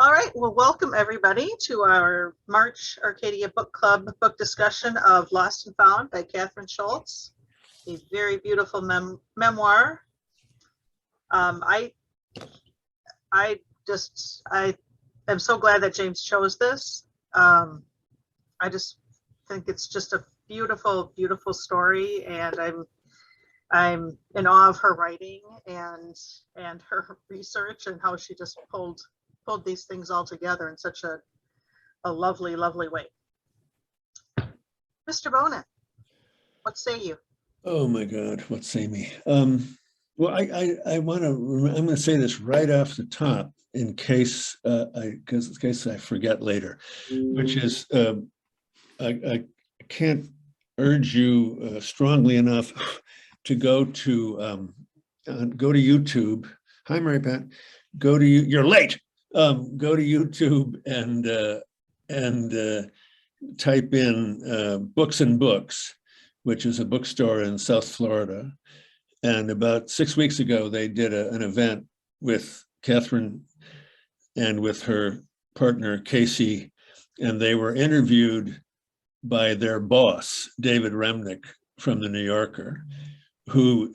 All right, well, welcome everybody to our March Arcadia Book Club book discussion of Lost and Found by Kathryn Schulz, a very beautiful memoir. I am so glad that James chose this. I just think it's just a beautiful, beautiful story, and I'm in awe of her writing and her research and how she just pulled these things all together in such a lovely, lovely way. Mr. Bonin, what say you? Oh my God, what say me? Well, I'm going to say this right off the top in case I forget later, which is I can't urge you strongly enough to go to YouTube. Hi, Mary Pat. You're late. Go to YouTube and type in Books and Books, which is a bookstore in South Florida. And about 6 weeks ago, they did an event with Kathryn and with her partner, Casey, and they were interviewed by their boss, David Remnick from The New Yorker, who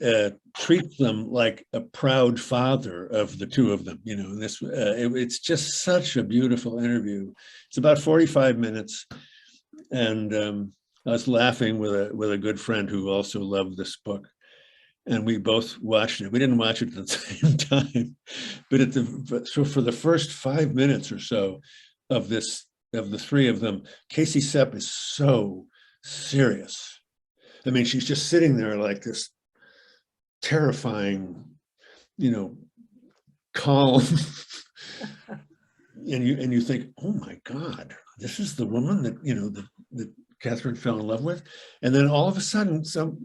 treats them like a proud father of the two of them. You know, it's just such a beautiful interview. It's about 45 minutes, and I was laughing with a good friend who also loved this book, and we both watched it. We didn't watch it at the same time, but so for the first 5 minutes or so of the three of them, Casey Sepp is so serious. I mean, she's just sitting there like this terrifying, calm, and you think, oh my God, this is the woman that Kathryn fell in love with. And then all of a sudden,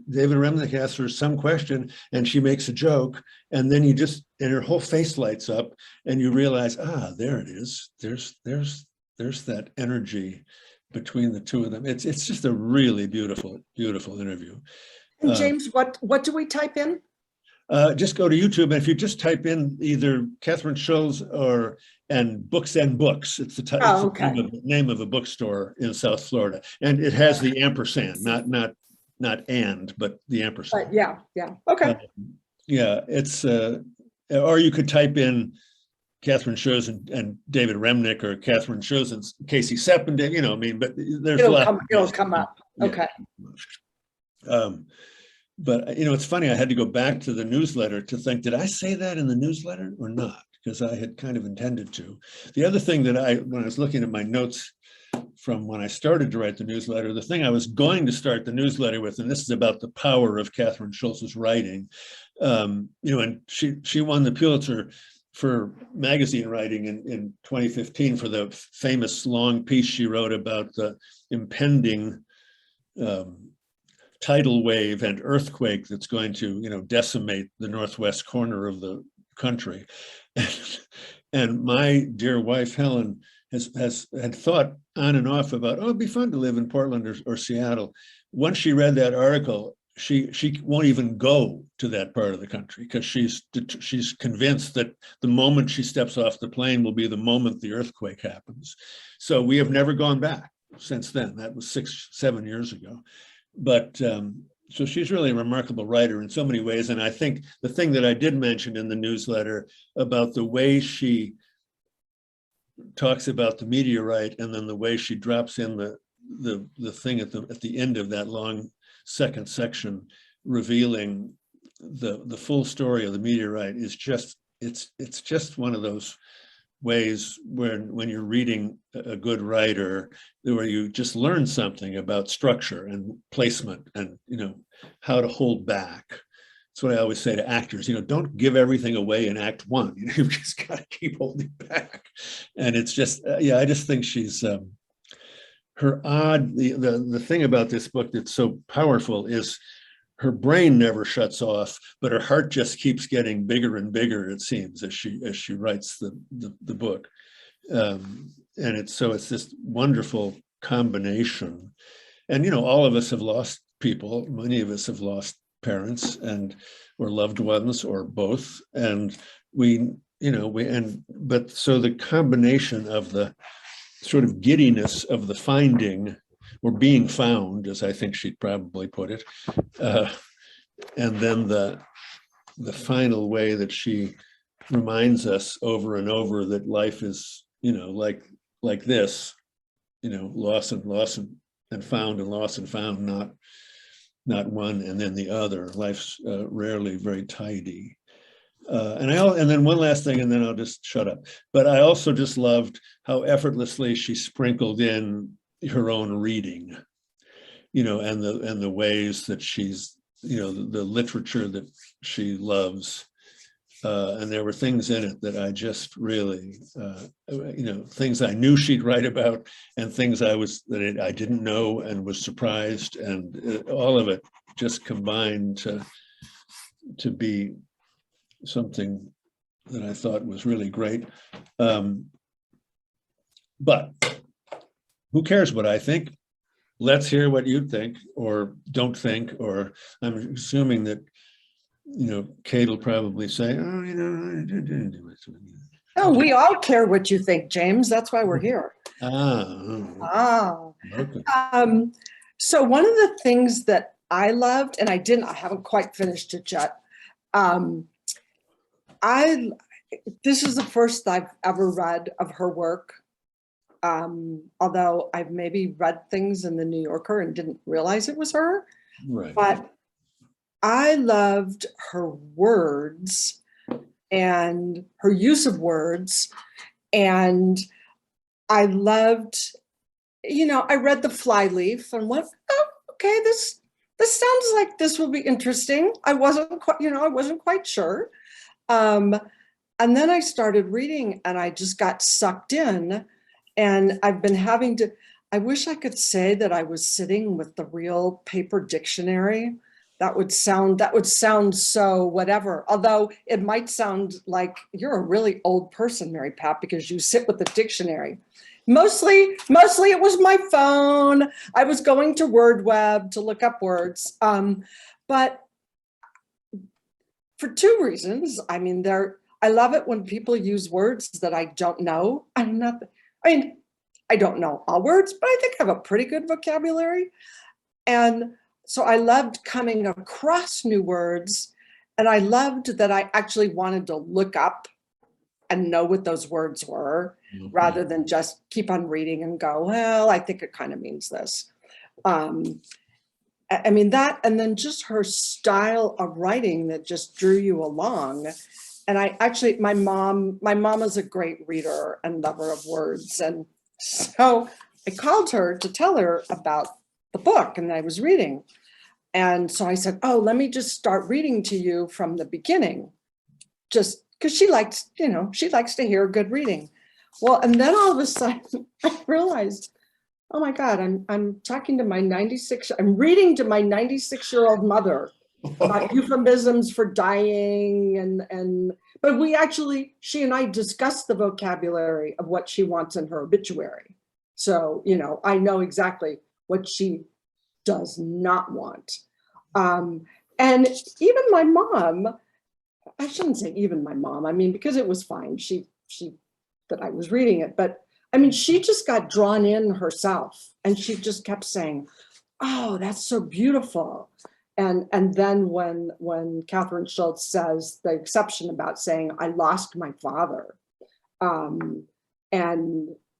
David Remnick asks her some question, and she makes a joke, and then and her whole face lights up, and you realize, there it is. There's that energy between the two of them. It's just a really beautiful, beautiful interview. And James, what do we type in? Just go to YouTube, and if you just type in either Kathryn Schulz and Books and Books, it's the name of a bookstore in South Florida, and it has the ampersand, not but the ampersand. Yeah, okay. It's or you could type in Kathryn Schulz and David Remnick, or Kathryn Schulz and Casey Sepp, and but there's it'll come up. Okay. But it's funny, I had to go back to the newsletter to think, did I say that in the newsletter or not? Because I had kind of intended to. The other thing that when I was looking at my notes from when I started to write the newsletter, the thing I was going to start the newsletter with, and this is about the power of Kathryn Schulz's writing, and she won the Pulitzer for magazine writing in 2015 for the famous long piece she wrote about the impending tidal wave and earthquake that's going to, decimate the northwest corner of the country. And my dear wife, Helen, had thought on and off about, it'd be fun to live in Portland or Seattle. Once she read that article, she won't even go to that part of the country, because she's convinced that the moment she steps off the plane will be the moment the earthquake happens. So we have never gone back since then. That was 6-7 years ago. But so she's really a remarkable writer in so many ways. And I think the thing that I did mention in the newsletter about the way she talks about the meteorite, and then the way she drops in the thing at the end of that long second section, revealing the full story of the meteorite, is just it's just one of those ways when you're reading a good writer, where you just learn something about structure and placement and how to hold back. That's what I always say to actors, don't give everything away in act one. You've just got to keep holding back. And it's just I just think she's the thing about this book that's so powerful is her brain never shuts off, but her heart just keeps getting bigger and bigger, it seems, as she writes the book. And it's this wonderful combination. And, all of us have lost people. Many of us have lost parents or loved ones, or both. And we but so the combination of the sort of giddiness of the finding or being found, as I think she'd probably put it, and then the final way that she reminds us over and over that life is, like this, loss and found, and loss and found, not one and then the other. Life's rarely very tidy. And then one last thing, and then I'll just shut up. But I also just loved how effortlessly she sprinkled in her own reading, and the ways that she's, the literature that she loves. And there were things in it that I just really, things I knew she'd write about, and things that I didn't know and was surprised, and all of it just combined to be something that I thought was really great. But who cares what I think? Let's hear what you think or don't think, or I'm assuming that, Kate will probably say, oh, No, we all care what you think, James. That's why we're here. Okay. So one of the things that I loved, and I haven't quite finished it yet. This is the first I've ever read of her work. Although I've maybe read things in the New Yorker and didn't realize it was her. Right. But I loved her words and her use of words. And I loved, I read The Flyleaf and went, oh, okay, this sounds like this will be interesting. I wasn't quite sure. And then I started reading and I just got sucked in. And I've been I wish I could say that I was sitting with the real paper dictionary. That would sound so whatever. Although it might sound like you're a really old person, Mary Pat, because you sit with the dictionary. Mostly it was my phone. I was going to WordWeb to look up words. But for two reasons. I mean, I love it when people use words that I don't know. I don't know all words, but I think I have a pretty good vocabulary. And so I loved coming across new words, and I loved that I actually wanted to look up and know what those words were, rather than just keep on reading and go, well, I think it kind of means this. That, and then just her style of writing that just drew you along. And my mom is a great reader and lover of words. And so I called her to tell her about the book and I was reading. And so I said, oh, let me just start reading to you from the beginning, just because she likes to hear good reading. Well, and then all of a sudden I realized, oh my God, I'm talking to my I'm reading to my 96-year-old mother about euphemisms for dying but she and I discussed the vocabulary of what she wants in her obituary. So, I know exactly what she does not want. And even my mom, I shouldn't say even my mom, because it was fine. That I was reading it, but she just got drawn in herself and she just kept saying, oh, that's so beautiful. And then when Kathryn Schulz says the exception about saying, I lost my father. And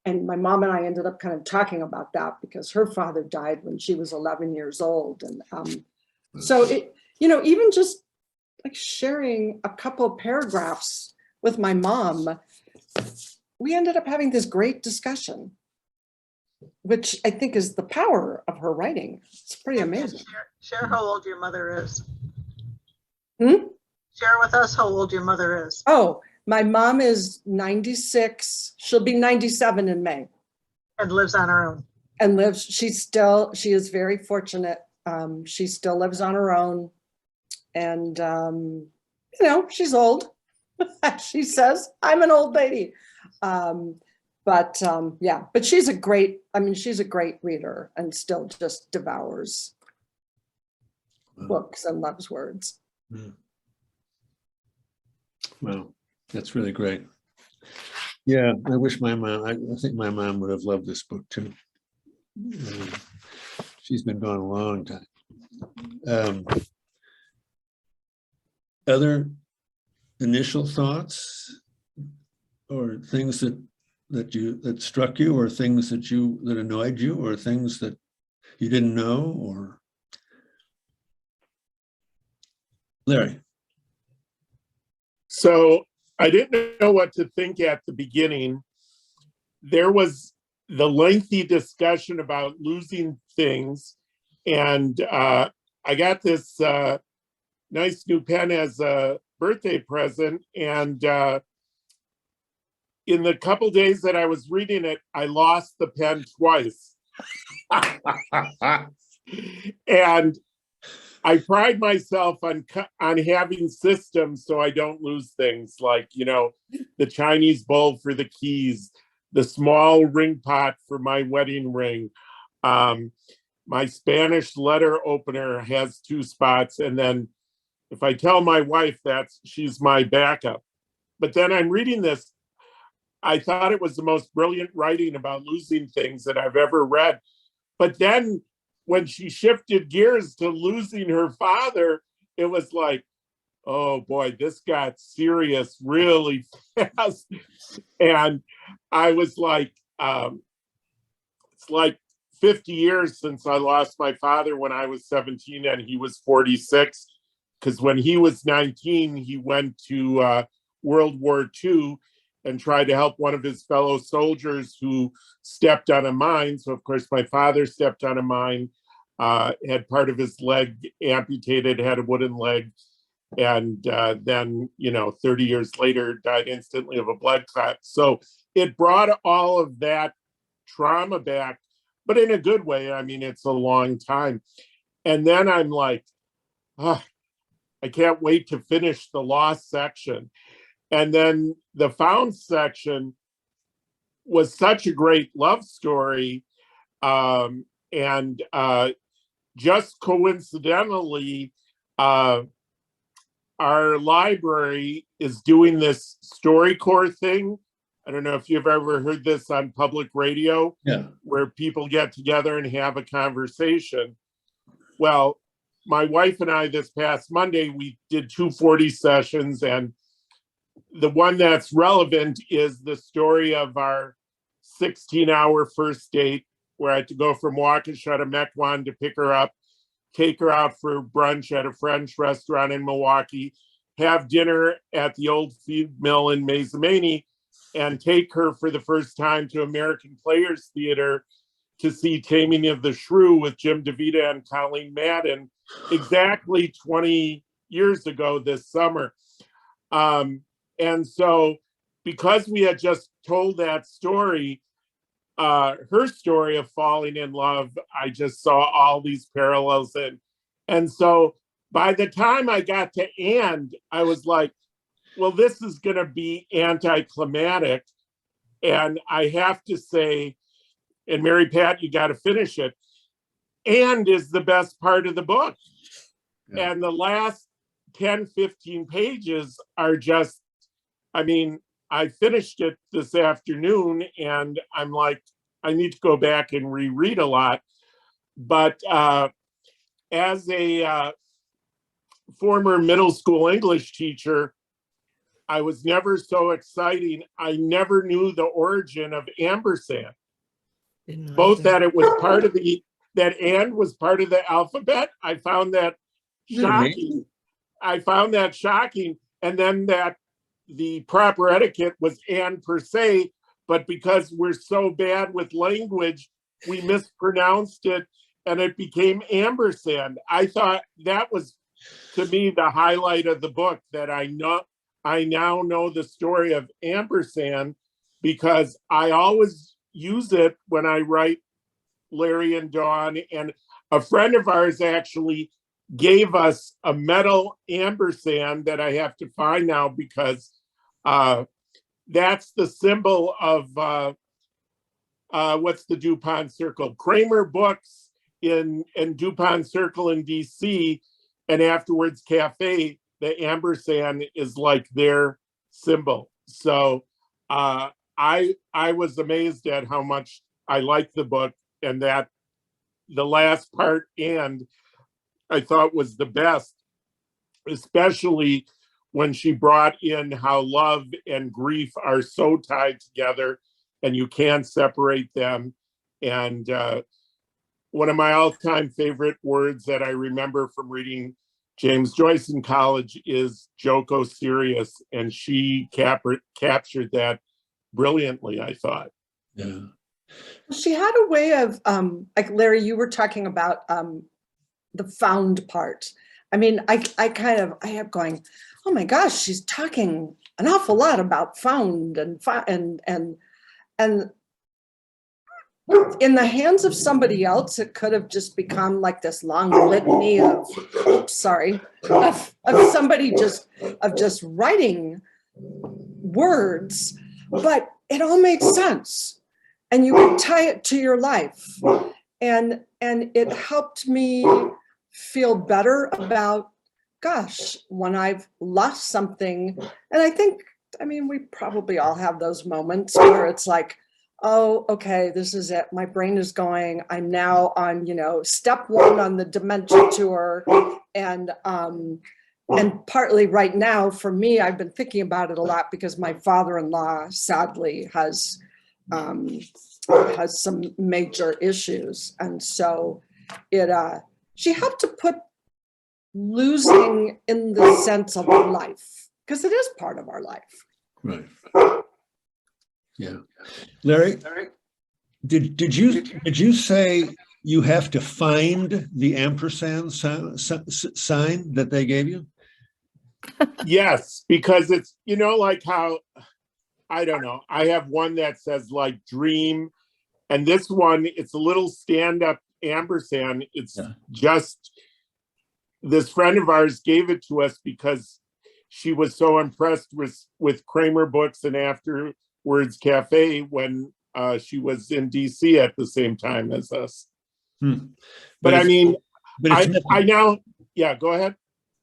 my mom and I ended up kind of talking about that because her father died when she was 11 years old. And so it, even just like sharing a couple of paragraphs with my mom, we ended up having this great discussion, which I think is the power of her writing. It's pretty amazing. Share how old your mother is. Share with us how old your mother is. Oh, my mom is 96. She'll be 97 in May. And lives on her own. And she is very fortunate. She still lives on her own. And, she's old. She says, I'm an old lady. But she's a great reader and still just devours books and loves words. Well, That's really great. Yeah, I wish my mom, I think my mom would have loved this book too. She's been gone a long time. Other initial thoughts or things that struck you, or things that annoyed you, or things that you didn't know, or Larry? So I didn't know what to think at the beginning. There was the lengthy discussion about losing things, and I got this nice new pen as a birthday present, and in the couple days that I was reading it, I lost the pen twice. And I pride myself on having systems so I don't lose things, like, the Chinese bowl for the keys, the small ring pot for my wedding ring. My Spanish letter opener has 2 spots. And then if I tell my wife she's my backup. But then I'm reading this. I thought it was the most brilliant writing about losing things that I've ever read. But then when she shifted gears to losing her father, it was like, oh boy, this got serious really fast. And I was like, it's like 50 years since I lost my father when I was 17 and he was 46. Because when he was 19, he went to World War II and tried to help one of his fellow soldiers who stepped on a mine. So of course, my father stepped on a mine, had part of his leg amputated, had a wooden leg, and then, 30 years later, died instantly of a blood clot. So it brought all of that trauma back, but in a good way. I mean, it's a long time. And then I'm like, oh, I can't wait to finish the lost section. And then the found section was such a great love story. And just coincidentally, our library is doing this StoryCorps thing. I don't know if you've ever heard this on public radio, where people get together and have a conversation. Well, my wife and I, this past Monday, we did 240 sessions, and the one that's relevant is the story of our 16-hour first date, where I had to go from Waukesha to Mequon to pick her up, take her out for brunch at a French restaurant in Milwaukee, have dinner at the old feed mill in Mazamani, and take her for the first time to American Players Theater to see Taming of the Shrew with Jim DeVita and Colleen Madden exactly 20 years ago this summer. And so because we had just told that story, her story of falling in love, I just saw all these parallels in. And so by the time I got to "and," I was like, well, this is going to be anticlimactic. And I have to say, and Mary Pat, you got to finish it, "and" is the best part of the book. Yeah. And the last 10, 15 pages are just, I mean, I finished it this afternoon and I'm like, I need to go back and reread a lot. But as a former middle school English teacher, I was never so exciting. I never knew the origin of ampersand. Both that it was part of that "and" was part of the alphabet. I found that shocking. And then that the proper etiquette was "and" per se, but because we're so bad with language, we mispronounced it and it became ampersand. I thought that was, to me, the highlight of the book, that I now know the story of ampersand, because I always use it when I write Larry and Dawn. And a friend of ours actually gave us a metal ampersand that I have to find now, because that's the symbol of what's the DuPont Circle? Kramer Books in DuPont Circle in DC, and afterwards Cafe. The ampersand is like their symbol. So I was amazed at how much I liked the book, and that the last part, and I thought was the best, especially when she brought in how love and grief are so tied together and you can't separate them. And one of my all-time favorite words that I remember from reading James Joyce in college is Joko Serious, and she captured that brilliantly, I thought. Yeah. She had a way of, like Larry, you were talking about the found part. I mean, I have going, oh my gosh, she's talking an awful lot about found and in the hands of somebody else, it could have just become like this long litany of, of somebody just writing words, but it all made sense. And you could tie it to your life. And it helped me feel better about, gosh, when I've lost something. And I mean, we probably all have those moments where it's like, oh, okay, this is it. My brain is going. I'm now on, step one on the dementia tour. And partly right now for me, I've been thinking about it a lot because my father-in-law sadly has some major issues. And so she helped to put losing in the sense of life, because it is part of our life. Right. Yeah. Larry, did you say you have to find the ampersand sign that they gave you? Yes, because it's, like how, I don't know, I have one that says like dream, and this one, it's a little stand-up ampersand. It's just, this friend of ours gave it to us because she was so impressed with Kramer Books and Afterwards Cafe when she was in DC at the same time as us. But I mean, I now, yeah, go ahead.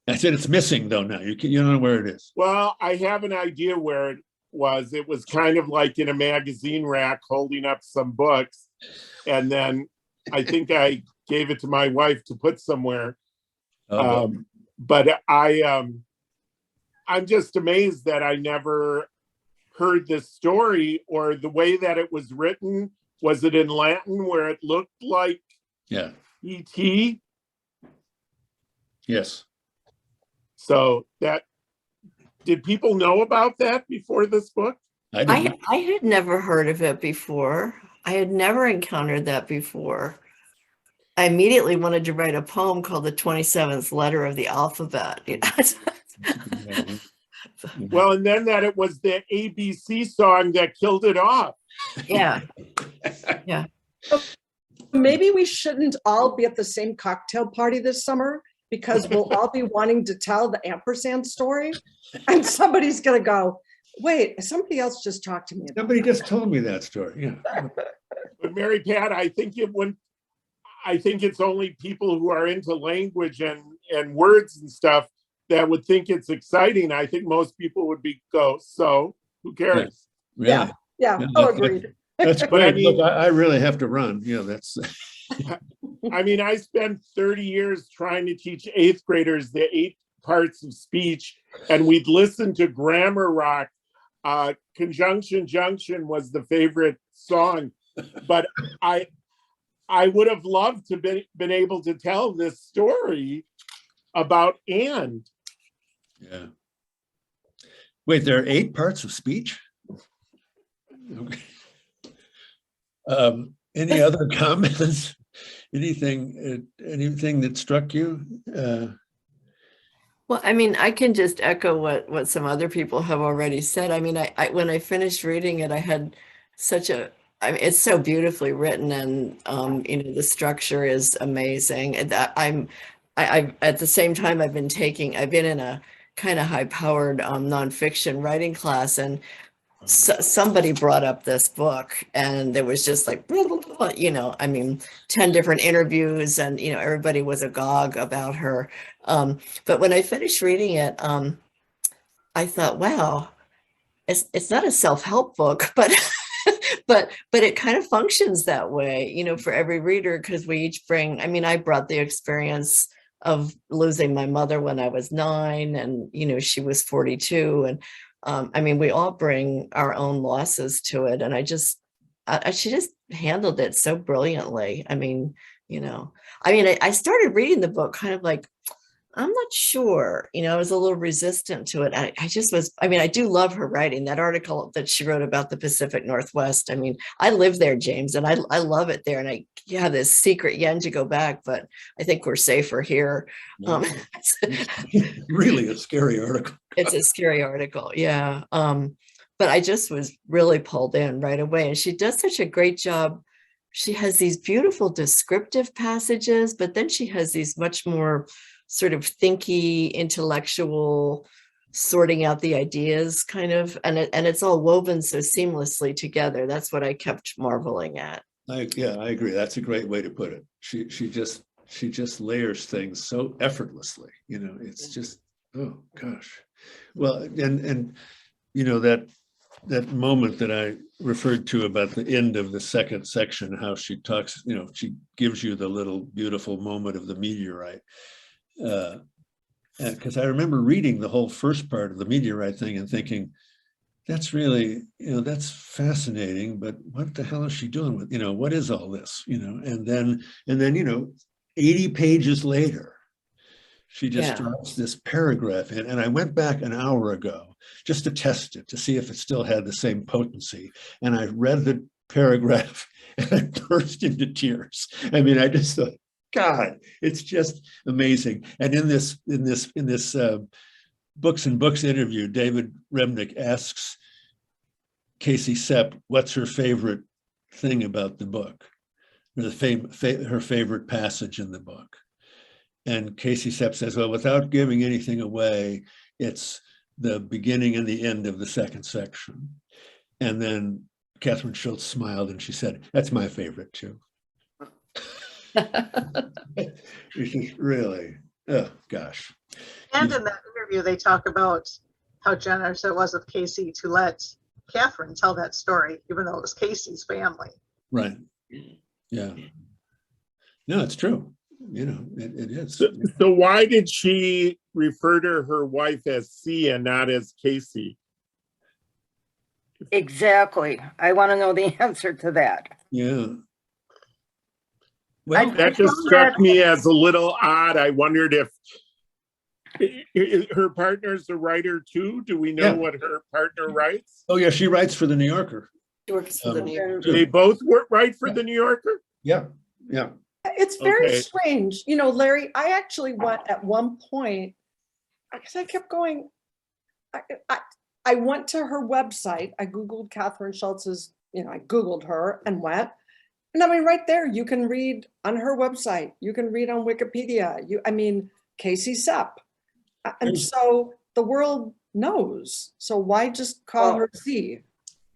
I said it's missing though now. You don't know where it is. Well, I have an idea where it was. It was kind of like in a magazine rack holding up some books. And then I think I gave it to my wife to put somewhere. But I'm just amazed that I never heard this story, or the way that it was written. Was it in Latin where it looked like E.T.? Yes. So did people know about that before this book? I had never heard of it before. I had never encountered that before. I immediately wanted to write a poem called The 27th Letter of the Alphabet. Well, and then that it was the ABC song that killed it off. Yeah. Yeah. Maybe we shouldn't all be at the same cocktail party this summer, because we'll all be wanting to tell the ampersand story. And somebody's going to go, wait, somebody else just talked to me. Somebody just told me that story. Yeah. But Mary Pat, I think it's only people who are into language and words and stuff that would think it's exciting. I think most people would go, so who cares? Yeah. Yeah. Oh, agreed. That's great. I mean, look, I really have to run. That's. I mean, I spent 30 years trying to teach 8th graders the 8 parts of speech, and we'd listen to grammar rock. Conjunction Junction was the favorite song, but I would have loved to been able to tell this story about and. Yeah. Wait, there are 8 parts of speech? Okay. Any other comments? Anything that struck you? Well, I mean, I can just echo what some other people have already said. I mean, I when I finished reading it, I had it's so beautifully written, and the structure is amazing. And I at the same time, I've been in a kind of high-powered nonfiction writing class, and somebody brought up this book, and there was just like, 10 different interviews, and, everybody was agog about her. But when I finished reading it, I thought, wow, it's not a self-help book, but but it kind of functions that way, you know, for every reader, because we each bring, I mean, I brought the experience of losing my mother when I was 9, and, you know, she was 42. And I mean, we all bring our own losses to it. And she just handled it so brilliantly. I mean, you know, I started reading the book kind of like, I'm not sure, you know, I was a little resistant to it. I just was, I mean, I do love her writing. That article that she wrote about the Pacific Northwest. I mean, I live there, James, and I love it there. And I have this secret yen to go back, but I think we're safer here. It's really a scary article. It's a scary article, yeah. But I just was really pulled in right away. And she does such a great job. She has these beautiful descriptive passages, but then she has these much more sort of thinky, intellectual, sorting out the ideas kind of, and it's all woven so seamlessly together. That's what I kept marveling at. Yeah, I agree. That's a great way to put it. She just layers things so effortlessly. You know, it's just, oh gosh. Well, and you know, that moment that I referred to about the end of the second section, how she talks, you know, she gives you the little beautiful moment of the meteorite. Because I remember reading the whole first part of the meteorite thing and thinking, that's really, you know, that's fascinating, but what the hell is she doing with, you know, what is all this, you know? And then, you know, 80 pages later, she just drops this paragraph in, and I went back an hour ago just to test it, to see if it still had the same potency. And I read the paragraph and I burst into tears. I mean, I just thought, God, it's just amazing. And in this Books and Books interview, David Remnick asks Casey Sepp, what's her favorite thing about the book, or her favorite passage in the book. And Casey Sepp says, well, without giving anything away, it's the beginning and the end of the second section. And then Kathryn Schulz smiled and she said, that's my favorite too. Which is really, oh gosh. And in that interview, they talk about how generous it was of Casey to let Kathryn tell that story, even though it was Casey's family. Right. Yeah. No, it's true. You know, it is. So why did she refer to her wife as C and not as Casey? Exactly. I want to know the answer to that. Yeah. Well, that just struck me as a little odd. I wondered if her partner's a writer too. Do we know what her partner writes? Oh yeah, she writes for the New Yorker. She works for the New Yorker. Do they both write for the New Yorker? Yeah, yeah. It's very strange. You know, Larry, I actually went at one point, because I kept going, I went to her website. I Googled Kathryn Schulz's, you know, I Googled her and went. And I mean, right there, you can read on her website. You can read on Wikipedia. I mean, Casey Sepp. And so the world knows. So why just call her Z?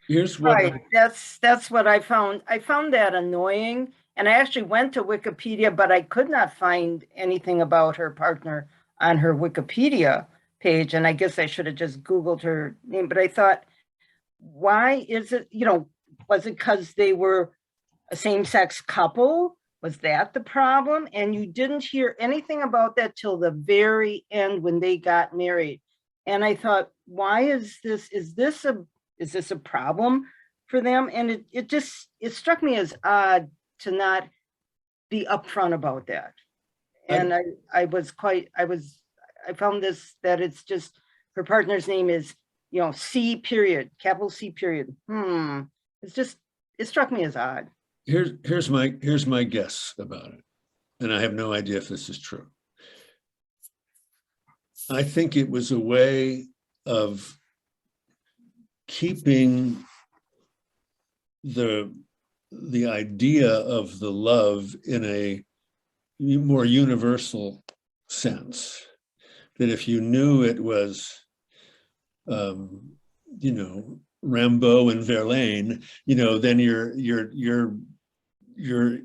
Here's what right. That's what I found. I found that annoying. And I actually went to Wikipedia, but I could not find anything about her partner on her Wikipedia page. And I guess I should have just Googled her name. But I thought, why is it, you know, was it because they were a same-sex couple? Was that the problem? And you didn't hear anything about that till the very end when they got married. And I thought, why is this? Is this a problem for them? And it struck me as odd to not be upfront about that. And I found this, that it's just, her partner's name is, you know, C period, capital C period. It's just, it struck me as odd. Here's my guess about it, and I have no idea if this is true. I think it was a way of keeping the idea of the love in a more universal sense, that if you knew it was, you know, Rimbaud and Verlaine, you know, then your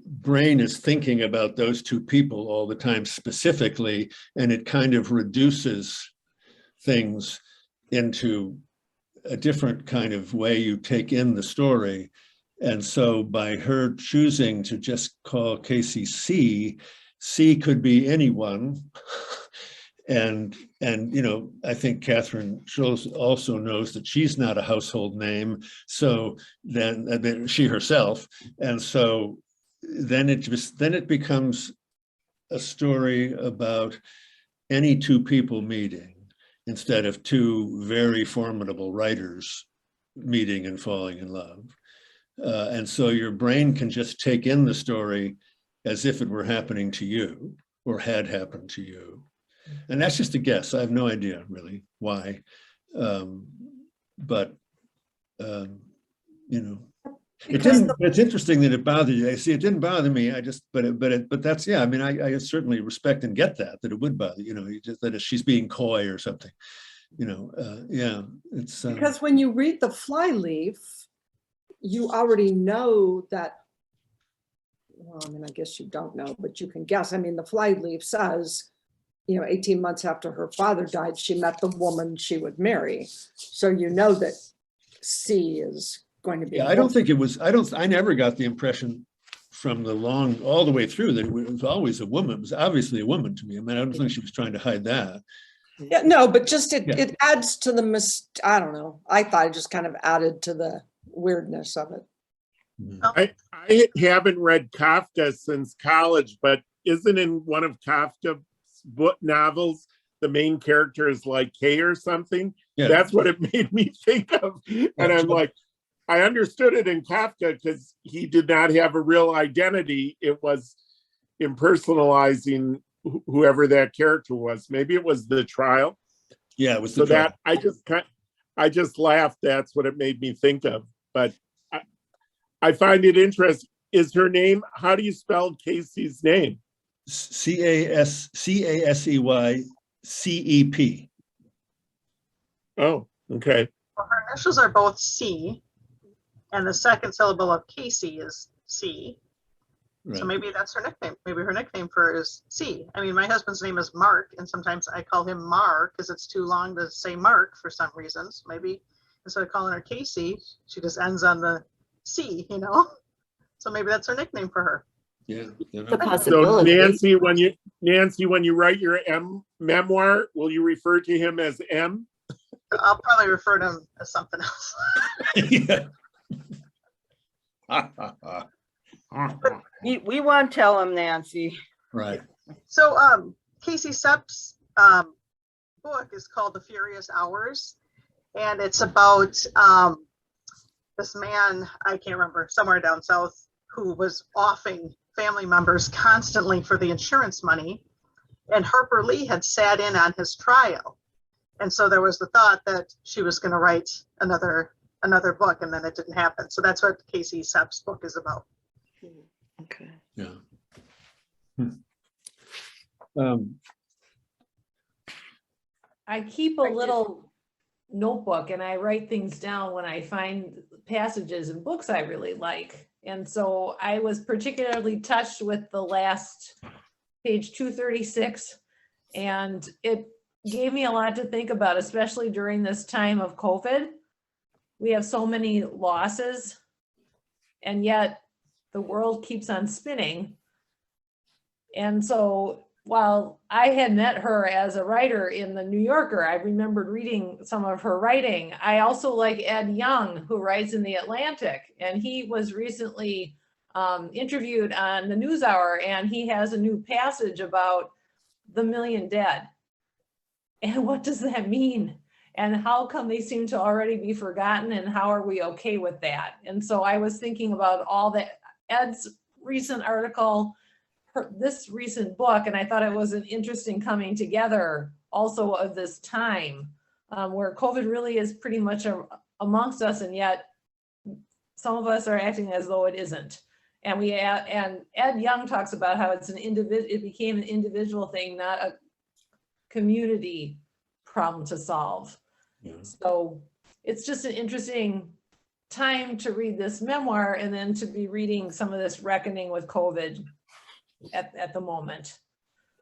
brain is thinking about those two people all the time specifically, and it kind of reduces things into a different kind of way you take in the story. And so by her choosing to just call Casey C, C could be anyone. And you know, I think Kathryn Schulz also knows that she's not a household name. So then she herself. And so then it becomes a story about any two people meeting instead of two very formidable writers meeting and falling in love. And so your brain can just take in the story as if it were happening to you or had happened to you. And that's just a guess. I have no idea really why. But you know, it's interesting that it bothered you. I see it didn't bother me. But that's, yeah, I mean, I certainly respect and get that it would bother, you know, just that she's being coy or something, you know, yeah. It's because when you read The Flyleaf, you already know that, well, I mean, I guess you don't know, but you can guess. I mean, The Flyleaf says, you know, 18 months after her father died, she met the woman she would marry. So you know that C is going to be. Yeah, I don't think it was, I never got the impression from all the way through that it was always a woman. It was obviously a woman to me. I mean, I don't think she was trying to hide that. Yeah, no, but just it adds to the, I don't know. I thought it just kind of added to the weirdness of it. I haven't read Kafka since college, but isn't in one of Kafka's book novels, the main character is like Kay or something? Yeah. That's what it made me think of. And I'm like, I understood it in Kafka because he did not have a real identity. It was impersonalizing whoever that character was. Maybe it was The Trial. Yeah, it was The Trial. That I just laughed. That's what it made me think of. But I find it interesting. Is her name, how do you spell Casey's name? C-A-S-E-Y-C-E-P. Oh, okay. Well, her initials are both C, and the second syllable of Casey is C. Right. So maybe that's her nickname. Maybe her nickname for her is C. I mean, my husband's name is Mark, and sometimes I call him Mar because it's too long to say Mark for some reasons. Maybe instead of calling her Casey, she just ends on the C, you know? So maybe that's her nickname for her. Yeah. The possibility. So Nancy, when you write your memoir, will you refer to him as M? I'll probably refer to him as something else. Yeah. We won't tell him, Nancy. Right. So Casey Sepp's book is called The Furious Hours, and it's about this man, I can't remember, somewhere down south, who was offing family members constantly for the insurance money, and Harper Lee had sat in on his trial. And so there was the thought that she was going to write another book, and then it didn't happen. So that's what Casey Sepp's book is about. Okay. Yeah. I keep a little notebook and I write things down when I find passages in books I really like. And so I was particularly touched with the last page 236, and it gave me a lot to think about, especially during this time of COVID. We have so many losses, and yet the world keeps on spinning. And so while I had met her as a writer in the New Yorker, I remembered reading some of her writing. I also like Ed Young, who writes in the Atlantic, and he was recently interviewed on the NewsHour, and he has a new passage about the million dead. And what does that mean? And how come they seem to already be forgotten, and how are we okay with that? And so I was thinking about all that, Ed's recent article, this recent book, and I thought it was an interesting coming together also of this time where COVID really is pretty much amongst us, and yet some of us are acting as though it isn't. And and Ed Young talks about how it's it became an individual thing, not a community problem to solve. Yeah. So it's just an interesting time to read this memoir, and then to be reading some of this reckoning with COVID at the moment.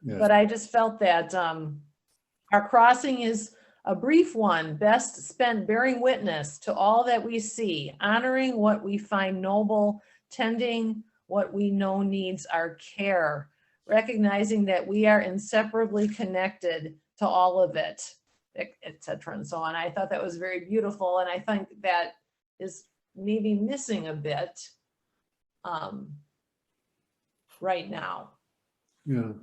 Yeah. But I just felt that our crossing is A brief one, best spent bearing witness to all that we see, honoring what we find noble, tending what we know needs our care, recognizing that we are inseparably connected to all of it, etc. and so on. I thought that was very beautiful, and I think that is maybe missing a bit right now. Yeah.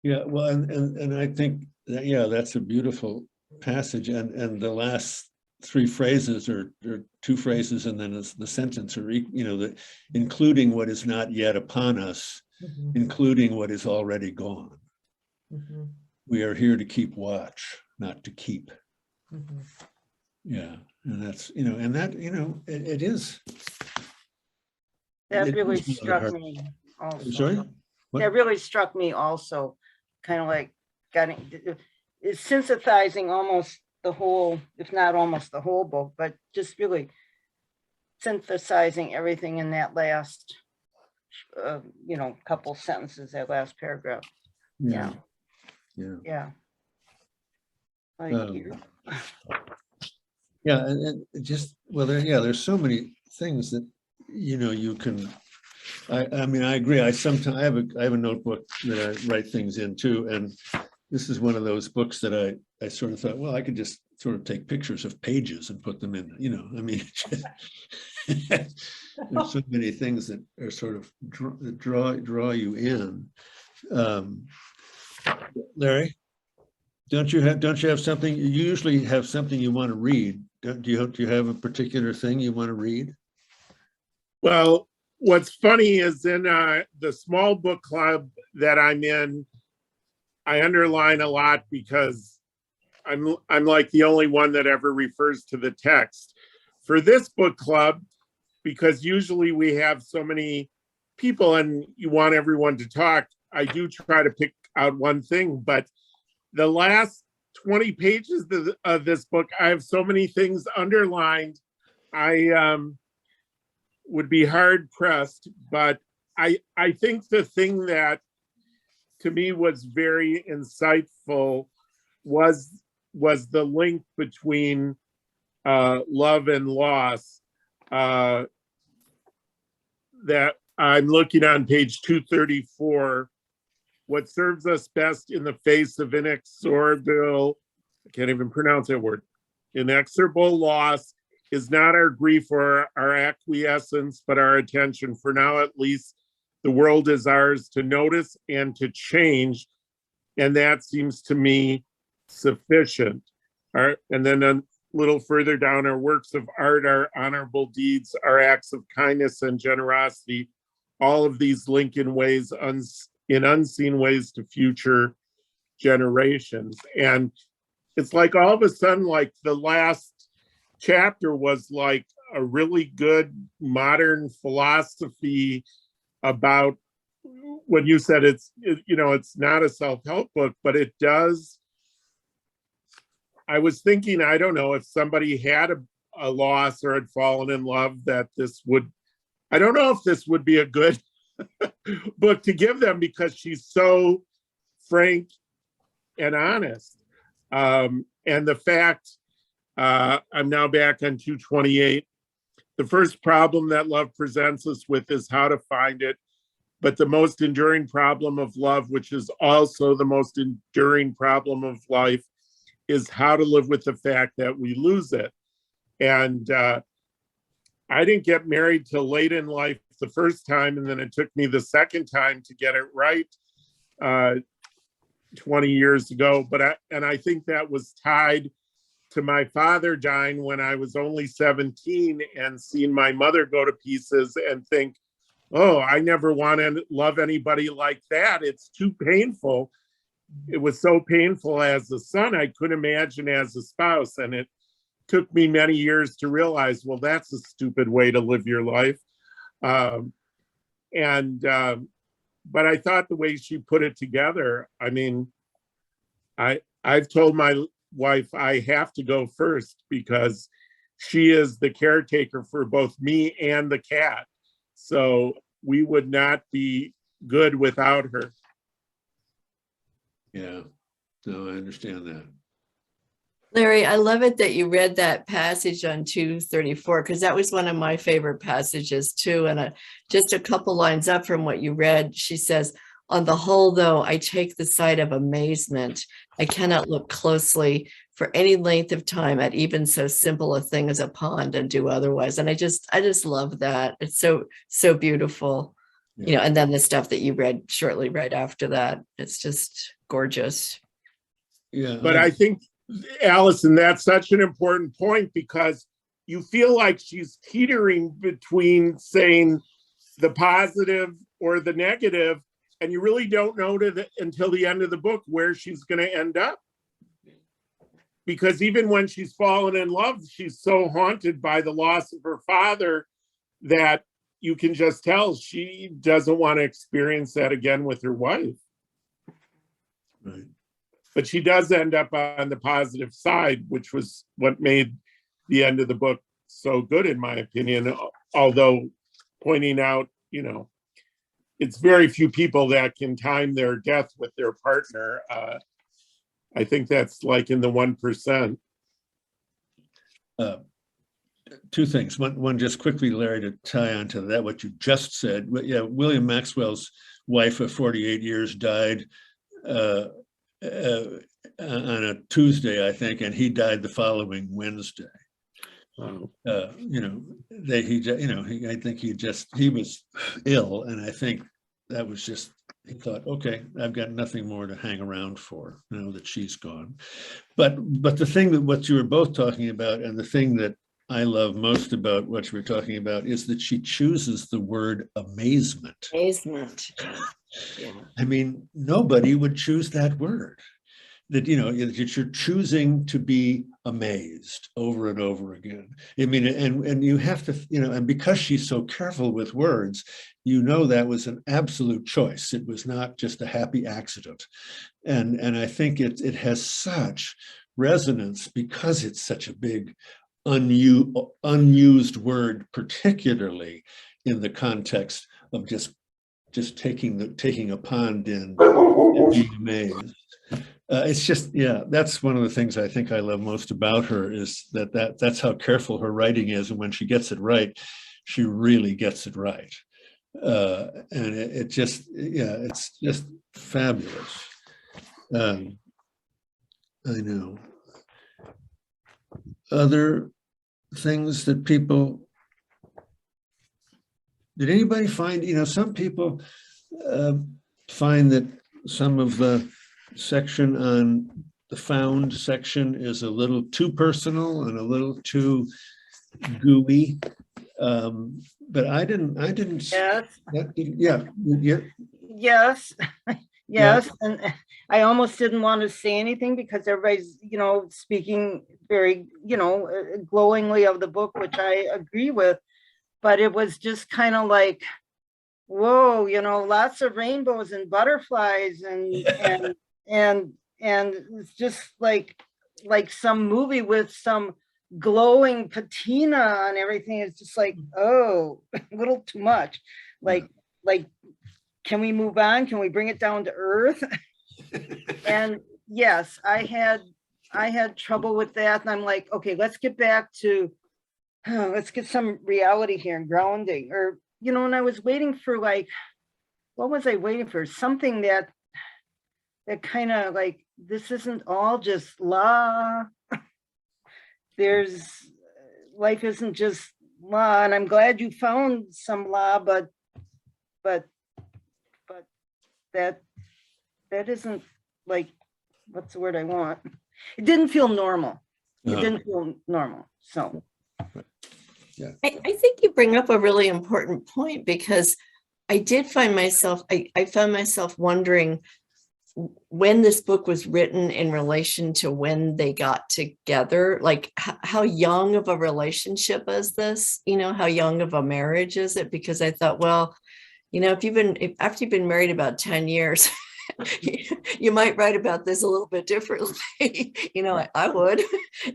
Yeah, well, and I think that, yeah, that's a beautiful passage, and the last three phrases or two phrases, and then the sentence, or the including what is not yet upon us, including what is already gone. We are here to keep watch, not to keep. Yeah, and that's and that it is. That it really is one of the struck hard- me also. Sorry? What? That really struck me also, kind of like it's synthesizing almost the whole, if not almost the whole book, but just really synthesizing everything in that last, couple sentences, that last paragraph. Yeah. Like, Yeah, and it just, well, there's so many things that you can. I mean, I agree. I have a notebook that I write things in too, and this is one of those books that I sort of thought, well, I could just sort of take pictures of pages and put them in. I mean, there's so many things that are sort of draw you in. Larry, don't you have something? You usually have something you want to read. Do you have a particular thing you want to read? Well, what's funny is in the small book club that I'm in, I underline a lot because I'm like the only one that ever refers to the text. For this book club, because usually we have so many people and you want everyone to talk, I do try to pick out one thing, but the last 20 pages of this book, I have so many things underlined. I would be hard pressed, but I think the thing that to me was very insightful was the link between love and loss that I'm looking on page 234. What serves us best in the face of inexorable, I can't even pronounce that word, inexorable loss is not our grief or our acquiescence, but our attention. For now, at least, the world is ours to notice and to change. And that seems to me sufficient. And then a little further down, our works of art, our honorable deeds, our acts of kindness and generosity, all of these link in ways, in unseen ways, to future generations. And it's like all of a sudden, like the last chapter was like a really good modern philosophy about, when you said it's not a self-help book, but it does. I was thinking, I don't know, if somebody had a loss or had fallen in love, that this would, I don't know if this would be a good book to give them, because she's so frank and honest. And the fact, I'm now back on 228. The first problem that love presents us with is how to find it. But the most enduring problem of love, which is also the most enduring problem of life, is how to live with the fact that we lose it. And I didn't get married till late in life the first time, and then it took me the second time to get it right 20 years ago. But I think that was tied to my father dying when I was only 17, and seeing my mother go to pieces and think, oh, I never want to love anybody like that. It's too painful. It was so painful as a son, I couldn't imagine as a spouse. And it took me many years to realize, well, that's a stupid way to live your life. But I thought the way she put it together, I mean, I've told my wife I have to go first because she is the caretaker for both me and the cat. So we would not be good without her. Yeah. No, I understand that. Larry, I love it that you read that passage on 234, because that was one of my favorite passages too. And just a couple lines up from what you read, she says, on the whole, though, I take the side of amazement. I cannot look closely for any length of time at even so simple a thing as a pond and do otherwise. And I just love that. It's so beautiful. Yeah. You know, and then the stuff that you read shortly right after that, it's just gorgeous. Yeah. But I think, Allison, that's such an important point, because you feel like she's teetering between saying the positive or the negative, and you really don't know until the end of the book where she's going to end up. Because even when she's fallen in love, she's so haunted by the loss of her father that you can just tell she doesn't want to experience that again with her wife. Right. But she does end up on the positive side, which was what made the end of the book so good, in my opinion. Although pointing out, you know, it's very few people that can time their death with their partner. I think that's like in the 1%. Two things. One, just quickly, Larry, to tie on to that, what you just said. Yeah, William Maxwell's wife of 48 years died on a Tuesday, I think, and he died the following Wednesday. You know, I think he was ill, and I think that was just, he thought, okay, I've got nothing more to hang around for now that she's gone. But the thing that what you were both talking about, and the thing that I love most about what you were talking about, is that she chooses the word amazement. Amazement. Yeah. I mean, nobody would choose that word. That, you know, that you're choosing to be amazed over and over again. I mean, and you have to, you know, and because she's so careful with words, you know, that was an absolute choice. It was not just a happy accident. And I think it has such resonance because it's such a big unused word, particularly in the context of just taking a pond in and being amazed. It's just, yeah, that's one of the things I think I love most about her, is that's how careful her writing is. And when she gets it right, she really gets it right. And it just, yeah, it's just fabulous. I know. Other things that people, did anybody find, you know, some people find that some of the section on the found section is a little too personal and a little too gooey, but I didn't. Yes. Yeah. Yes. Yeah. And I almost didn't want to say anything because everybody's, you know, speaking very, you know, glowingly of the book, which I agree with, but it was just kind of like, whoa, you know, lots of rainbows and butterflies and it's just like some movie with some glowing patina and everything. It's just like, oh, a little too much. Like, can we move on? Can we bring it down to earth? And yes, I had trouble with that. And I'm like, okay, let's get back to, let's get some reality here and grounding. Or, you know, and I was waiting for, like, what was I waiting for? Something that kind of like, this isn't all just la. Life isn't just la. And I'm glad you found some la, but that isn't, like, what's the word I want? It didn't feel normal. It didn't feel normal. So yeah. I think you bring up a really important point, because I did find myself, I found myself wondering when this book was written in relation to when they got together, like how young of a relationship is this? You know, how young of a marriage is it? Because I thought, well, you know, after you've been married about 10 years, you might write about this a little bit differently. You know, I would.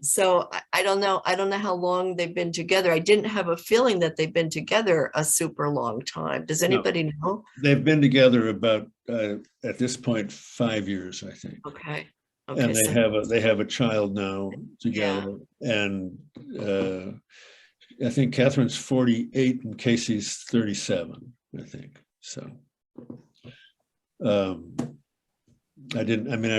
So I don't know how long they've been together. I didn't have a feeling that they've been together a super long time. Does anybody know? They've been together about, at this point, 5 years, I think. Okay. Okay, and so they have a child now together. And I think Kathryn's 48 and Casey's 37, I think. So I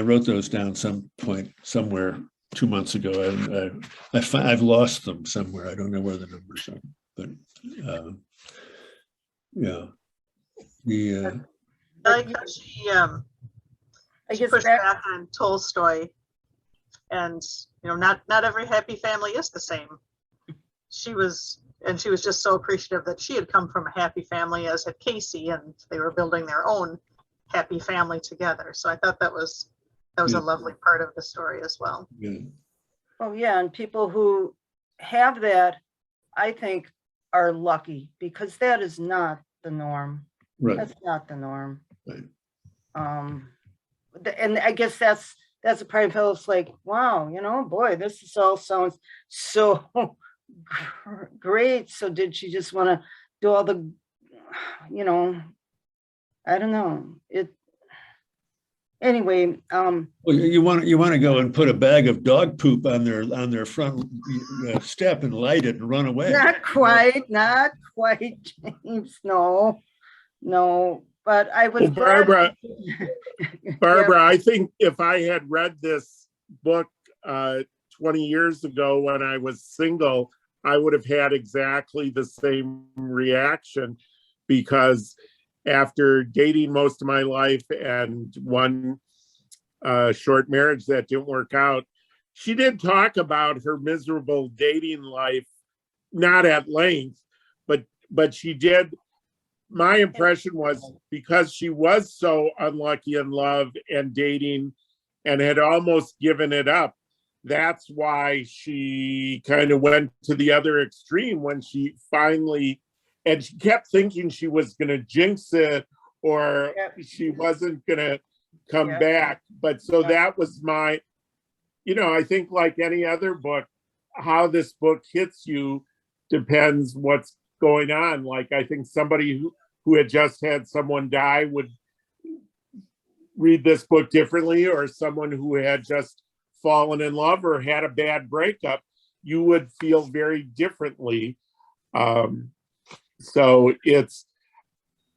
wrote those down some point somewhere 2 months ago. I've lost them somewhere. I don't know where the numbers are, but yeah. I like how she pushed back on Tolstoy, and not every happy family is the same. She was just so appreciative that she had come from a happy family, as had Casey, and they were building their own happy family together. So I thought that was a lovely part of the story as well. Yeah. Oh yeah, and people who have that, I think, are lucky, because that is not the norm. Right. That's not the norm. Right. And I guess that's a part of Philip's like, wow, boy, this all sounds so great. So did she just want to do all the, I don't know. Anyway. Well, you want to go and put a bag of dog poop on their front step and light it and run away. Not quite, James. No. But I was Barbara, I think if I had read this book 20 years ago when I was single, I would have had exactly the same reaction, because after dating most of my life and one short marriage that didn't work out, she did talk about her miserable dating life, not at length, but she did. My impression was, because she was so unlucky in love and dating and had almost given it up, that's why she kind of went to the other extreme when she finally, and she kept thinking she was going to jinx it, or she wasn't going to come back. But so that was my, I think like any other book, how this book hits you depends what's going on. Like, I think somebody who had just had someone die would read this book differently, or someone who had just fallen in love or had a bad breakup, you would feel very differently. So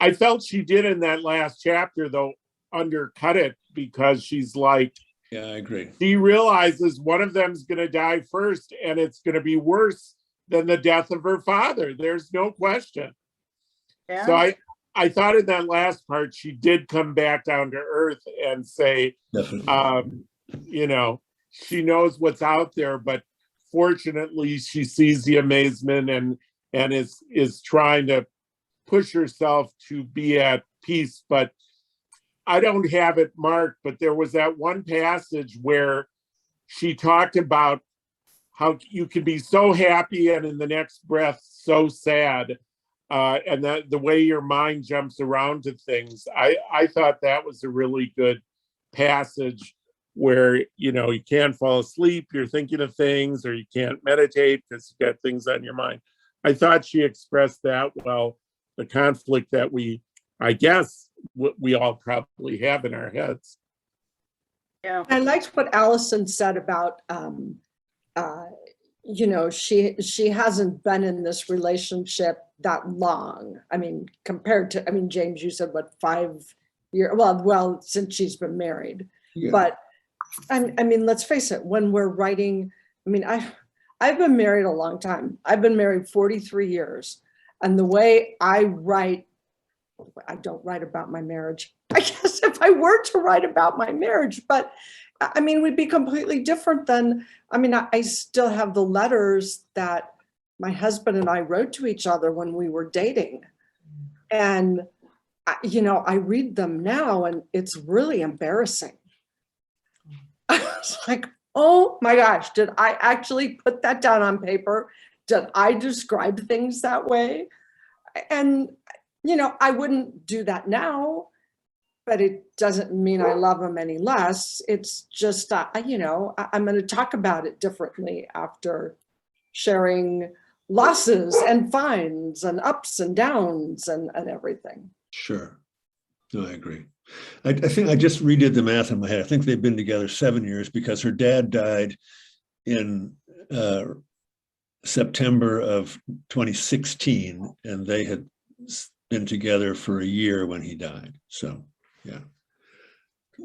I felt she did in that last chapter, though, undercut it, because she's like, yeah, I agree. She realizes one of them's going to die first, and it's going to be worse than the death of her father. There's no question. Yeah. So I thought in that last part, she did come back down to earth and say, she knows what's out there, but fortunately she sees the amazement and is trying to push herself to be at peace. But I don't have it marked, but there was that one passage where she talked about how you can be so happy and in the next breath so sad, and that the way your mind jumps around to things. I thought that was a really good passage where, you can't fall asleep, you're thinking of things, or you can't meditate because you got things on your mind. I thought she expressed that well, the conflict that I guess we all probably have in our heads. Yeah, I liked what Allison said about, she hasn't been in this relationship that long. I mean, compared to, James, you said what, 5 years? Well, since she's been married. Yeah. But let's face it, when we're writing, I've been married a long time. I've been married 43 years. And the way I write, I don't write about my marriage. I guess if I were to write about my marriage, but we'd be completely different than, I still have the letters that my husband and I wrote to each other when we were dating. And, I read them now and it's really embarrassing. I was like, oh my gosh, did I actually put that down on paper? Did I describe things that way? And, I wouldn't do that now, but it doesn't mean I love him any less. It's just, I'm going to talk about it differently after sharing losses and finds and ups and downs and everything. Sure. No, I agree. I think I just redid the math in my head. I think they've been together 7 years because her dad died in September of 2016, and they had been together for a year when he died. So, yeah.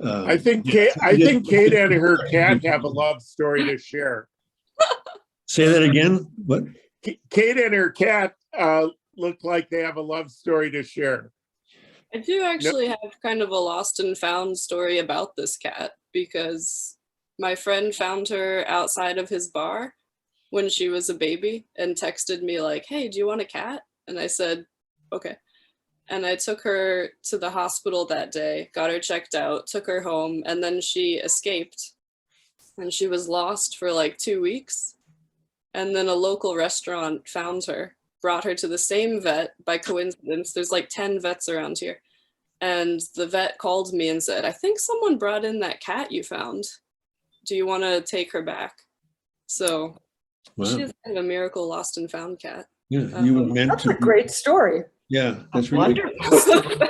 I think Kate and her cat have a love story to share. Say that again? What? Kate and her cat look like they have a love story to share. I do actually have kind of a lost and found story about this cat, because my friend found her outside of his bar when she was a baby and texted me like, "Hey, do you want a cat?" And I said, "Okay." And I took her to the hospital that day, got her checked out, took her home, and then she escaped. And she was lost for like 2 weeks. And then a local restaurant found her, brought her to the same vet by coincidence. There's like 10 vets around here. And the vet called me and said, "I think someone brought in that cat you found. Do you want to take her back?" So she's kind of a miracle lost and found cat. Yeah, you were meant That's to. a great story. Yeah, that's really Wonderful.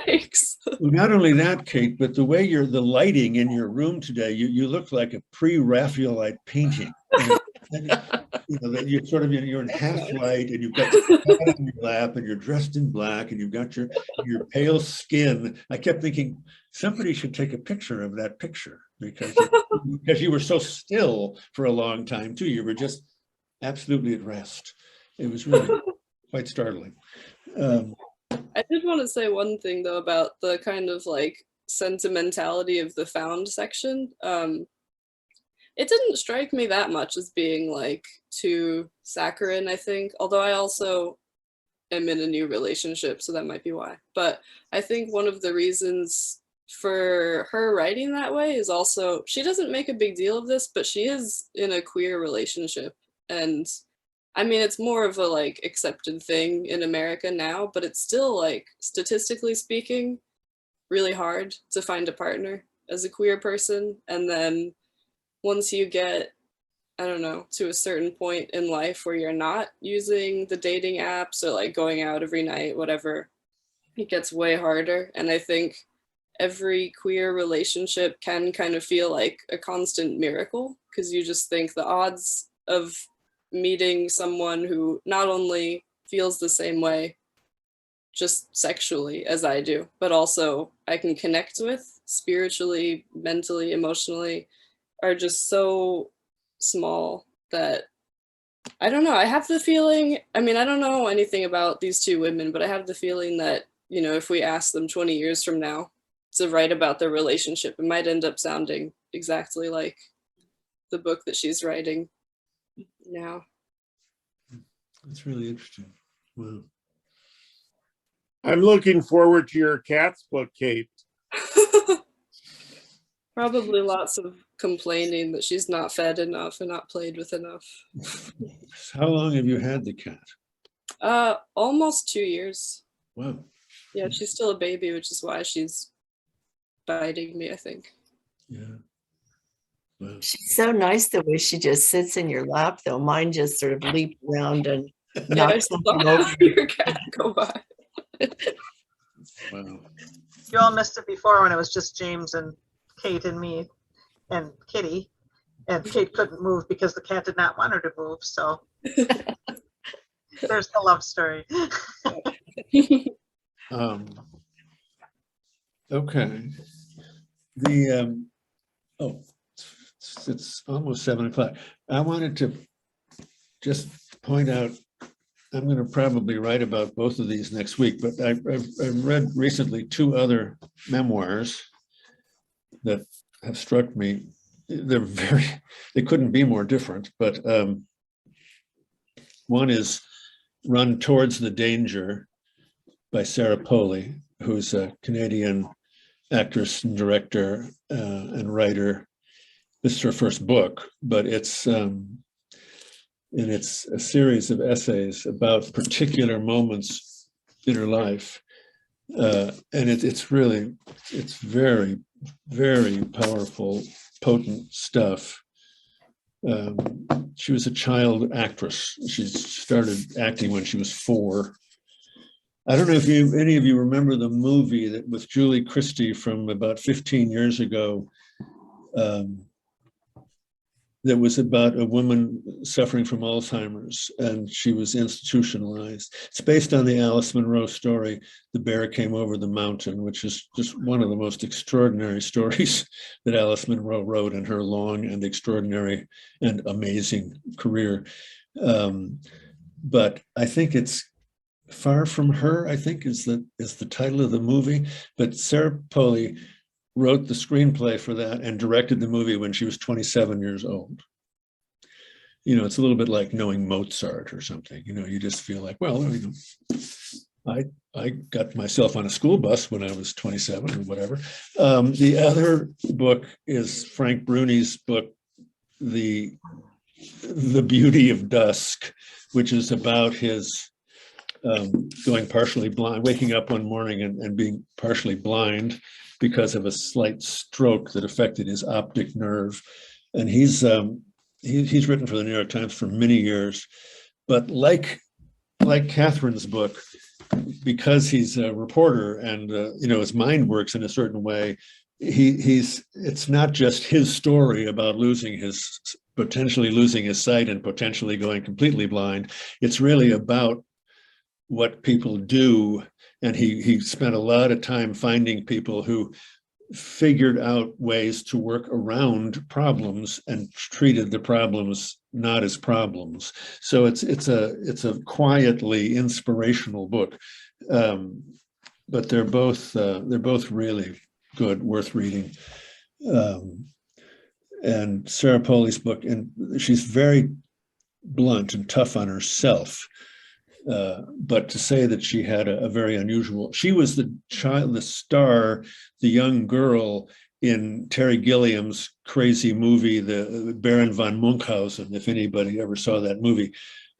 Thanks. Well, not only that, Kate, but the way the lighting in your room today, you look like a pre-Raphaelite painting. You know, that you're in half light, and you've got your cat on your lap, and you're dressed in black, and you've got your pale skin. I kept thinking somebody should take a picture of that picture because you were so still for a long time too. You were just absolutely at rest. It was really quite startling. I did want to say one thing though about the kind of like sentimentality of the found section. It didn't strike me that much as being like too saccharine, I think, although I also am in a new relationship, so that might be why. But I think one of the reasons for her writing that way is also, she doesn't make a big deal of this, but she is in a queer relationship. And I mean, it's more of a like accepted thing in America now, but it's still like, statistically speaking, really hard to find a partner as a queer person. And then once you get, I don't know, to a certain point in life where you're not using the dating apps or like going out every night, whatever, it gets way harder. And I think every queer relationship can kind of feel like a constant miracle, because you just think the odds of meeting someone who not only feels the same way just sexually as I do, but also I can connect with spiritually, mentally, emotionally, are just so small that I don't know. I have the feeling, I mean, I don't know anything about these two women, but I have the feeling that, you know, if we ask them 20 years from now to write about their relationship, it might end up sounding exactly like the book that she's writing now. That's really interesting. Wow. I'm looking forward to your cat's book, Kate. Probably lots of complaining that she's not fed enough and not played with enough. How long have you had the cat? Almost 2 years. Wow. Yeah, she's still a baby, which is why she's biting me, I think. Yeah. Wow. She's so nice the way she just sits in your lap, though. Mine just sort of leaped around and Yeah, I knocked saw something over. your cat go by. Wow. You all missed it before when it was just James and Kate and me and Kitty. And Kate couldn't move because the cat did not want her to move. So there's the love story. Okay. It's almost 7 o'clock. I wanted to just point out, I'm going to probably write about both of these next week, but I've read recently 2 other memoirs that have struck me. They couldn't be more different, but one is Run Towards the Danger by Sarah Poli, who's a Canadian actress and director and writer. This is her first book, but it's a series of essays about particular moments in her life, and it's very, very powerful, potent stuff. She was a child actress. She started acting when she was 4, I don't know if any of you remember the movie that with Julie Christie from about 15 years ago, that was about a woman suffering from Alzheimer's, and she was institutionalized. It's based on the Alice Munro story, The Bear Came Over the Mountain, which is just one of the most extraordinary stories that Alice Munro wrote in her long and extraordinary and amazing career. But I think it's Far From Her, I think is the title of the movie. But Sarah Poli wrote the screenplay for that and directed the movie when she was 27 years old. You know, it's a little bit like knowing Mozart or something. You know, you just feel like, well, you know, I got myself on a school bus when I was 27 or whatever. The other book is Frank Bruni's book, The Beauty of Dusk, which is about his going partially blind, waking up one morning and being partially blind because of a slight stroke that affected his optic nerve. And he's written for the New York Times for many years, but like Kathryn's book, because he's a reporter and you know, his mind works in a certain way, it's not just his story about potentially losing his sight and potentially going completely blind. It's really about what people do. And he spent a lot of time finding people who figured out ways to work around problems and treated the problems not as problems. So it's a quietly inspirational book, but they're both really good, worth reading. And Sarah Poli's book, and she's very blunt and tough on herself. But to say that she had a very unusual, she was the star, the young girl in Terry Gilliam's crazy movie, the Baron von Munchausen, if anybody ever saw that movie.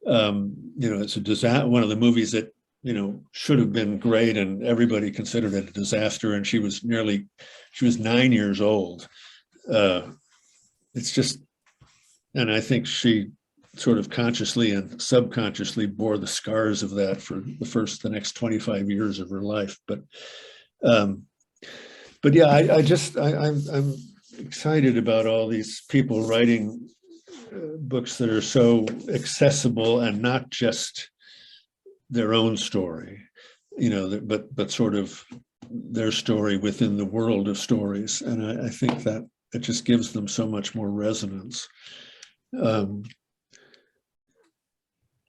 You know, it's a disaster, one of the movies that, you know, should have been great and everybody considered it a disaster. And she was 9 years old. It's just, and I think she sort of consciously and subconsciously bore the scars of that for the next 25 years of her life. But yeah, I'm excited about all these people writing books that are so accessible and not just their own story, you know, but sort of their story within the world of stories. And I think that it just gives them so much more resonance.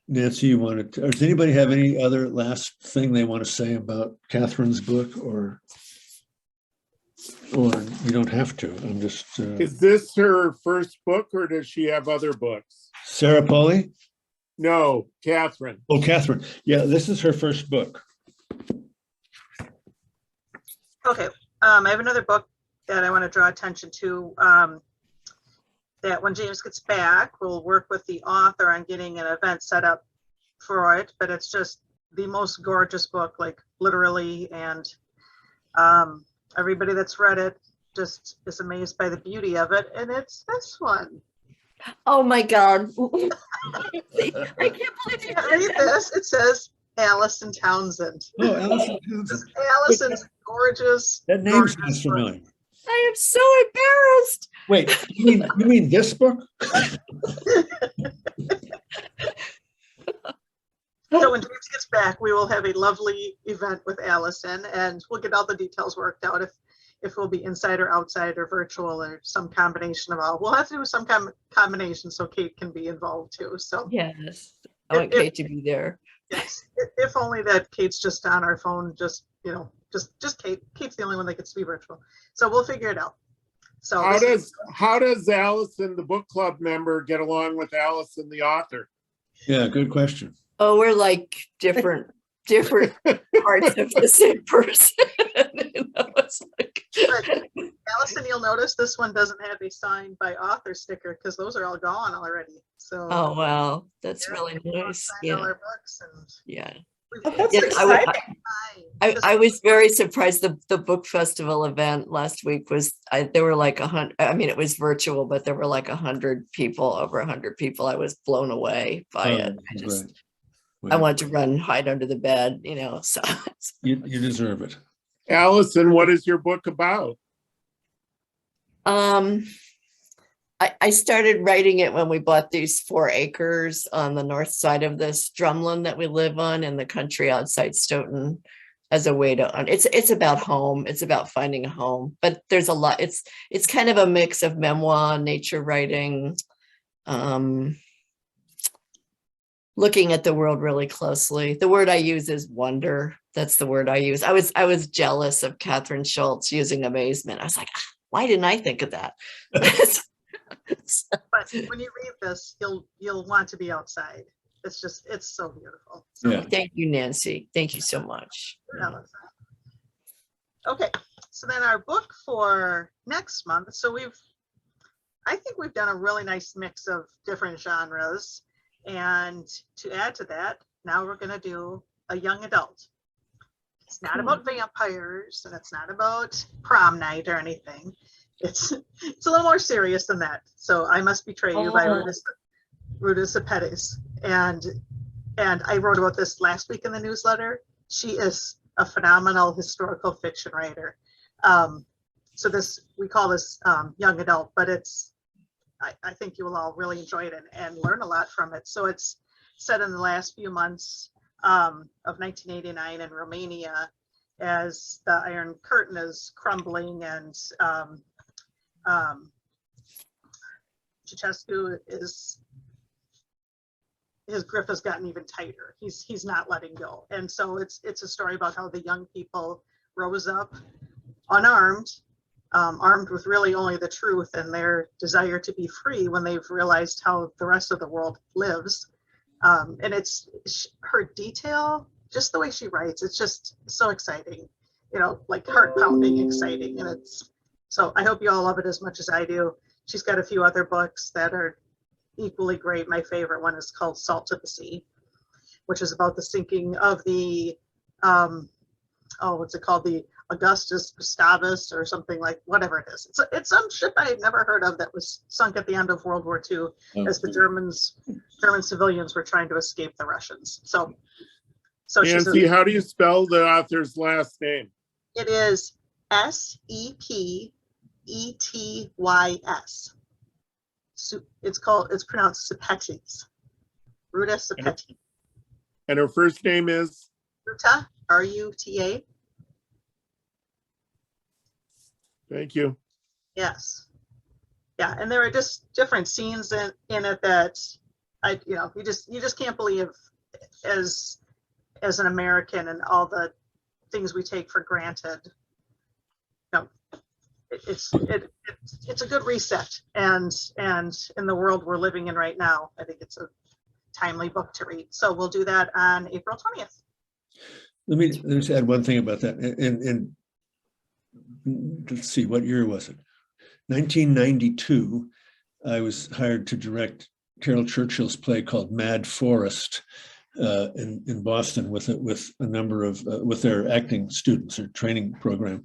Nancy, or does anybody have any other last thing they want to say about Kathryn's book, or you don't have to? I'm just. Is this her first book, or does she have other books? Sarah Poli? No, Kathryn. Oh, Kathryn. Yeah, this is her first book. Okay, I have another book that I want to draw attention to. That when James gets back, we'll work with the author on getting an event set up for it, but it's just the most gorgeous book, like literally, and everybody that's read it just is amazed by the beauty of it, and it's this one. Oh my God. I can't believe you read this. It says Allison Townsend. Oh, Allison Townsend. Allison's gorgeous. That name sounds familiar. I am so embarrassed. Wait, you mean this book? So when James gets back, we will have a lovely event with Allison, and we'll get all the details worked out if we'll be inside or outside or virtual or some combination of all. We'll have to do some combination so Kate can be involved too. So yes, I want Kate to be there. Yes, if only that Kate's just on our phone, just Kate. Kate's the only one that gets to be virtual. So we'll figure it out. So how does Allison, the book club member, get along with Allison, the author? Yeah, good question. Oh, we're like different parts of the same person. You know, it's like... Allison, you'll notice this one doesn't have a signed by author sticker because those are all gone already. So oh wow, that's really nice. Yeah. All our books and yeah. Oh, that's Yeah, exciting. I was very surprised. The book festival event last week there were like 100. I mean, it was virtual, but there were like 100 people, over 100 people. I was blown away by it. Right. I want to run, hide under the bed, so. You deserve it. Allison, what is your book about? I started writing it when we bought these 4 acres on the north side of this drumlin that we live on in the country outside Stoughton, as a way to, it's about home. It's about finding a home, but there's a lot. It's kind of a mix of memoir, nature writing, looking at the world really closely. The word I use is wonder. That's the word I use. I was jealous of Kathryn Schulz using amazement. I was like, why didn't I think of that? But when you read this, you'll want to be outside. It's so beautiful. So Yeah. Thank you, Nancy. Thank you so much. Okay, so then our book for next month. So I think we've done a really nice mix of different genres. And to add to that, now we're going to do a young adult. It's not about vampires, and it's not about prom night or anything. It's a little more serious than that. So I Must Betray You by Ruta Sepetys. And I wrote about this last week in the newsletter. She is a phenomenal historical fiction writer. So we call this young adult, but I think you will all really enjoy it and learn a lot from it. So it's set in the last few months of 1989 in Romania, as the Iron Curtain is crumbling, and Ceausescu his grip has gotten even tighter. He's not letting go. And so it's a story about how the young people rose up unarmed, armed with really only the truth and their desire to be free when they've realized how the rest of the world lives. And it's her detail, just the way she writes, it's just so exciting, like heart-pounding exciting. And so I hope you all love it as much as I do. She's got a few other books that are equally great. My favorite one is called Salt to the Sea, which is about the sinking of the, what's it called? The Augustus Gustavus or something, like whatever it is. It's some ship I had never heard of that was sunk at the end of World War II as the German civilians were trying to escape the Russians. So Nancy, how do you spell the author's last name? It is Sepetys. It's pronounced Sepetys. Ruta Sepetys. And her first name is? Ruta, R-U-T-A. Thank you. Yes. Yeah, and there are just different scenes in it that you just can't believe as an American and all the things we take for granted. It's a good reset, and in the world we're living in right now, I think it's a timely book to read. So we'll do that on April 20th. Let me just add one thing about that. And let's see, what year was it? 1992. I was hired to direct Carol Churchill's play called Mad Forest in Boston with a number of with their acting students or training program.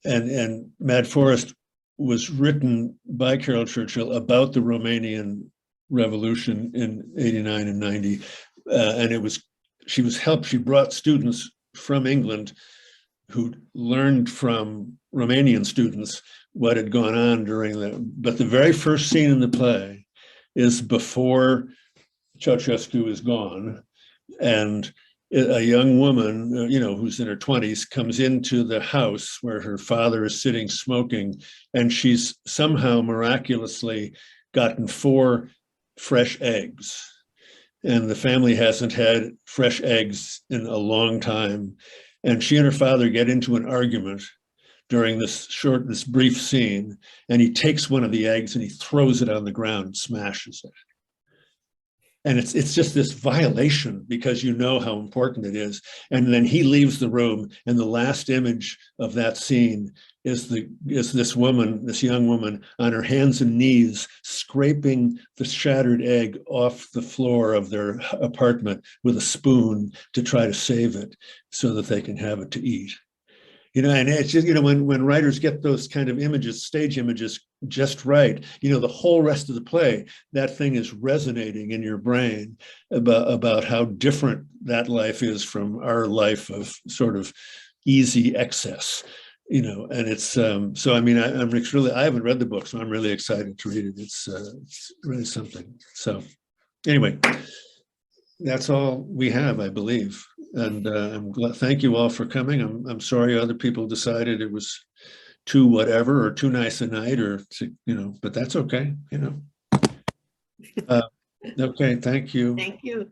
And Mad Forest was written by Carol Churchill about the Romanian Revolution in 89 and 90. And she brought students from England who learned from Romanian students what had gone on but the very first scene in the play is before Ceausescu is gone, and a young woman, who's in her 20s, comes into the house where her father is sitting smoking, and she's somehow miraculously gotten 4 fresh eggs. And the family hasn't had fresh eggs in a long time. And she and her father get into an argument during this brief scene, and he takes one of the eggs and he throws it on the ground and smashes it. And it's just this violation, because you know how important it is. And then he leaves the room, and the last image of that scene is this young woman on her hands and knees scraping the shattered egg off the floor of their apartment with a spoon to try to save it so that they can have it to eat. You know, and it's just, you know, when writers get those kind of images, stage images just right, you know, the whole rest of the play, that thing is resonating in your brain about how different that life is from our life of sort of easy excess, you know. And it's so I mean, I haven't read the book, so I'm really excited to read it. It's really something. So anyway, that's all we have, I believe. And I'm glad, thank you all for coming. I'm sorry other people decided it was too whatever or too nice a night, or to, you know, but that's okay, you know. Okay, thank you. Thank you.